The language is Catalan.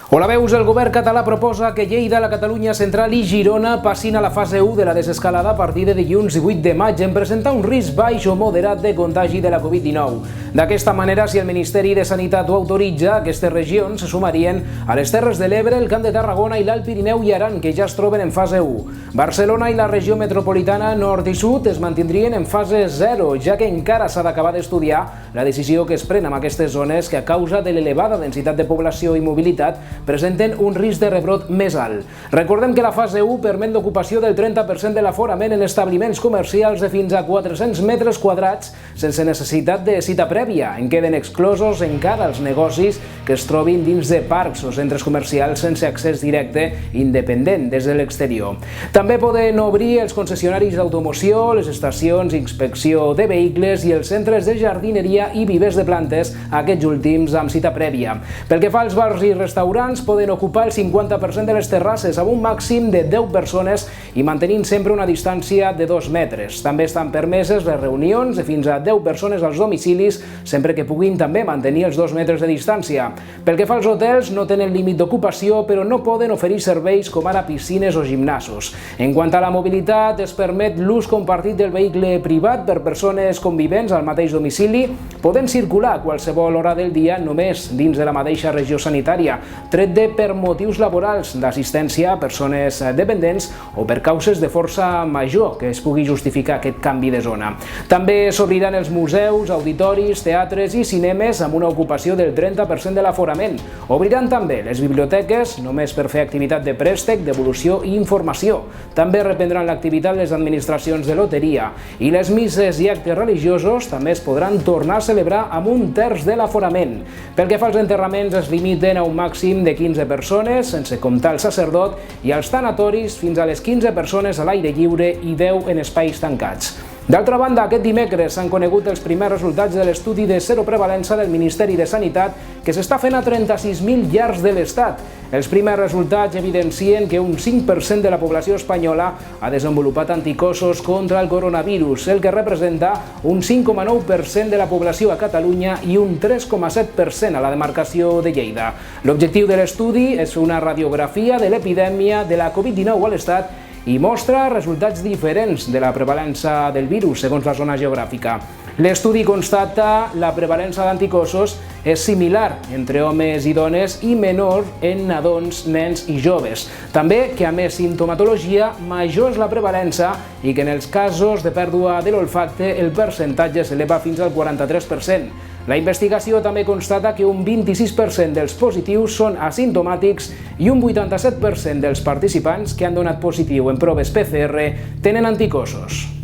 Hola, veus, el govern català proposa que Lleida, la Catalunya Central i Girona passin a la fase 1 de la desescalada a partir de dilluns 18 de maig en presentar un risc baix o moderat de contagi de la Covid-19. D'aquesta manera, si el Ministeri de Sanitat ho autoritza, aquestes regions se sumarien a les Terres de l'Ebre, el Camp de Tarragona i l'Alt Pirineu i Aran, que ja es troben en fase 1. Barcelona i la regió metropolitana nord i sud es mantindrien en fase 0, ja que encara s'ha d'acabar d'estudiar la decisió que es pren amb aquestes zones que, a causa de l'elevada densitat de població i mobilitat, presenten un risc de rebrot més alt. Recordem que la fase 1 permet l'ocupació del 30% de l'aforament en establiments comercials de fins a 400 metres quadrats sense necessitat de cita prèvia. En queden exclosos encara els negocis que es trobin dins de parcs o centres comercials sense accés directe independent des de l'exterior. També poden obrir els concessionaris d'automoció, les estacions d'inspecció de vehicles i els centres de jardineria i vivers de plantes, aquests últims amb cita prèvia. Pel que fa als bars i restaurants, poden ocupar el 50% de les terrasses amb un màxim de 10 persones i mantenint sempre una distància de 2 metres. També estan permeses les reunions de fins a 10 persones als domicilis, sempre que puguin també mantenir els 2 metres de distància. Pel que fa als hotels, no tenen límit d'ocupació, però no poden oferir serveis com ara piscines o gimnasos. En quant a la mobilitat, es permet l'ús compartit del vehicle privat per persones convivents al mateix domicili. Poden circular a qualsevol hora del dia només dins de la mateixa regió sanitària, tret de per motius laborals, d'assistència a persones dependents o per causes de força major que es pugui justificar aquest canvi de zona. També s'obriran els museus, auditoris, teatres i cinemes amb una ocupació del 30% de l'aforament. Obriran també les biblioteques, només per fer activitat de préstec, devolució i informació. També reprendran l'activitat les administracions de loteria i les misses i actes religiosos també es podran tornar a celebrar amb un terç de l'aforament. Pel que fa als enterraments, es limiten a un màxim de 15 persones, sense comptar el sacerdot, i als tanatoris fins a les 15 persones a l'aire lliure i 10 en espais tancats. D'altra banda, aquest dimecres s'han conegut els primers resultats de l'estudi de seroprevalença del Ministeri de Sanitat que s'està fent a 36.000 llars de l'Estat. Els primers resultats evidencien que un 5% de la població espanyola ha desenvolupat anticossos contra el coronavirus, el que representa un 5,9% de la població a Catalunya i un 3,7% a la demarcació de Lleida. L'objectiu de l'estudi és una radiografia de l'epidèmia de la Covid-19 a l'Estat i mostra resultats diferents de la prevalença del virus segons la zona geogràfica. L'estudi constata la prevalença d'anticossos és similar entre homes i dones i menor en nadons, nens i joves. També que a més simptomatologia major és la prevalença i que en els casos de pèrdua de l'olfacte el percentatge s'eleva fins al 43%. La investigació també constata que un 26% dels positius són asimptomàtics i un 87% dels participants que han donat positiu en proves PCR tenen anticossos.